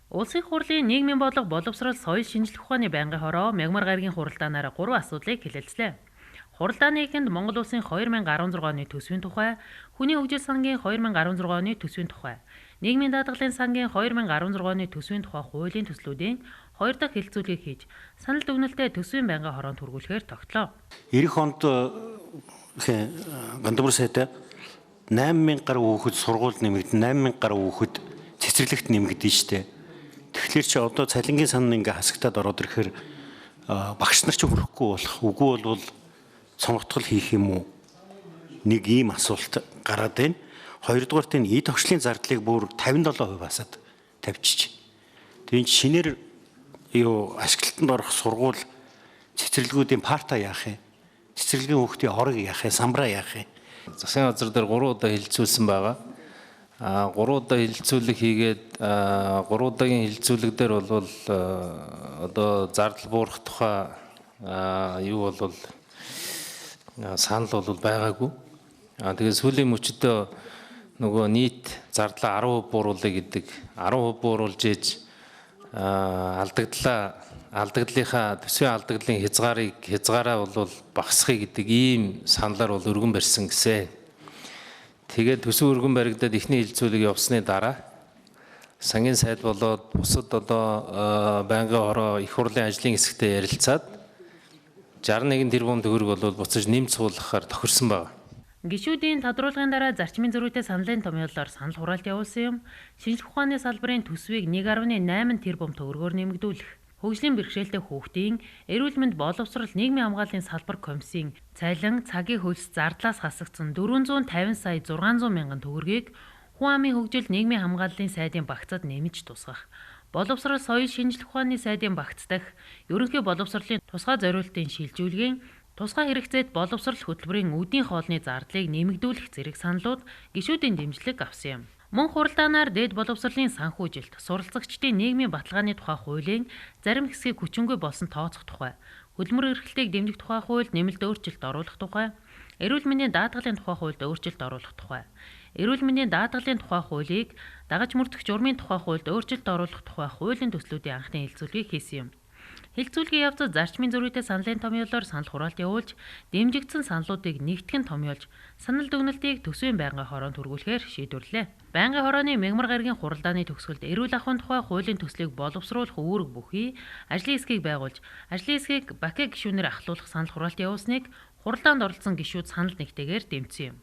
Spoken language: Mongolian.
Улсын хурлын нийгмийн бодлого боловсрол соёл шинжлэх ухааны байнгын хороо Мягмар гарагийн хуралдаанаар 3 асуудлыг хэлэлцлээ. Хуралдааны эхэнд Монгол улсын 2016 оны төсвийн тухай, хүний хөгжил сангийн 2016 оны төсвийн тухай, нийгмийн даатгалын сангийн 2016 оны төсвийн тухай хуулийн төслүүдийн 2 дахь хэлэлцүүлгийг хийж, санал дүгнэлтэд төсвийн байнгын хороонд хүргүүлэхээр тогтлоо. Ирэх онд Гандамар сайдаа 8,000 гаруй хүүхэд сургуульд нэмэгдэн 8,000 гаруй хүүхэд цэцэрлэгт нэмэгдэн штэ. Тэгэхээр чи одоо цалингийн сан ингээ хасагтаад ороод ирэхээр багш нар ч хүрэхгүй болох. Үгүй бол сонгогдол хийх юм уу? Нэг ийм асуулт гараад байна. Хоёрдугаарт энэ эд огшлын зардлыг бүр 57% хасаад тавьчих. Тэгээд шинээр ашиглалтанд орох сургууль цэцэрлэгүүдийн парта яах юм? Цэцэрлэгийн хүүхдийн хорог яах юм? Самбраа яах юм? Засгийн газар дээр 3 удаа хилцүүлсэн байгаа. 3 удаа хилцүүлэг хийгээд 3 удаагийн хилцүүлэг дээр бол одоо зардал буурах тухай санал бол байгаагүй. Тэгээд сүүлийн мөчөдөө нөгөө нийт зардлаа 10% бууруулъя гэдэг 10% бууруулж ээж алдагдлынхаа төсвийн алдагдлын хязгаараа бол багасгахыг гэдэг ийм саналаар бол өргөн барьсан гэсэн. Тэгээд төсөв өргөн баригдаад эхний хилцүүлэг явсны дараа сангийн сайд болоод бусад одоо байнгын хороо их хурлын ажлын хэсэгтээ ярилцаад 61 тэрбум төгрөг бол буцаж нэмж суулгахаар тохирсон байна. Гишүүдийн тодруулгын дараа зарчмын зөрүүтэй саналын томьёолоор санал хураалт явуулсан юм. Шинжлэх ухааны салбарын төсвийг 1.8 тэрбум төгрөгөөр нэмэгдүүлэх. Хөгжлийн бэрхшээлтэй хүүхдийн эрүүл мэнд боловсрол нийгмийн хамгааллын салбар комиссийн цалин цагийн хөлс зардлаас хасагдсан 450 сая 600 мянган төгрөгийг хүн амын хөгжил нийгмийн хамгааллын сайдын багцад нэмж тусгах. Боловсрол соёл шинжлэх ухааны сайдын багц дахь ерөнхий боловсролын тусгай зориултын шилжүүлгийн тусгай хэрэгцээт боловсрол хөтөлбөрийн үдийн хоолны зардлыг нэмэгдүүлэх зэрэг саналууд гишүүдийн дэмжлэг авсан юм. Мөн хуралдаанаар дээд боловсролын санхүүжилт, суралцагчдын нийгмийн баталгааны тухай хуулийн зарим хэсгийг хүчингүй болсон тооцох тухай, хөдөлмөр эрхлэлтийг дэмжих тухай хуульд нэмэлт өөрчлөлт оруулах тухай, эрүүл мэндийн даатгалын тухай хуульд өөрчлөлт оруулах тухай, эрүүл мэндийн даатгалын тухай хуулийг дагаж мөрдөх журмын тухай хуульд өөрчлөлт оруулах тухай хуулийн төслүүдийн анхны хэлэлцүүлгийг хийсэн юм. Хэлэлцүүлгийн явцад зарчмын зөрүүтэй саналын томьёолоор санал хураалт явуулж, дэмжигдсэн саналуудыг нэгтгэн томьёолж, санал дүгнэлтийг төсвийн байнгын хороонд хүргүүлэхээр шийдвэрлэлээ. Байнгын хорооны Мягмар гарагийн хуралдааны төгсгөлд эрүүл ахуйн тухай хуулийн төслийг боловсруулах үүрэг бүхий ажлын хэсгийг байгуулж, ажлын хэсгийг Бакэ гишүүнээр ахлуулах санал хураалт явуулсныг хуралдаанд оролцсон гишүүд санал нэгтэйгээр дэмжсэн юм.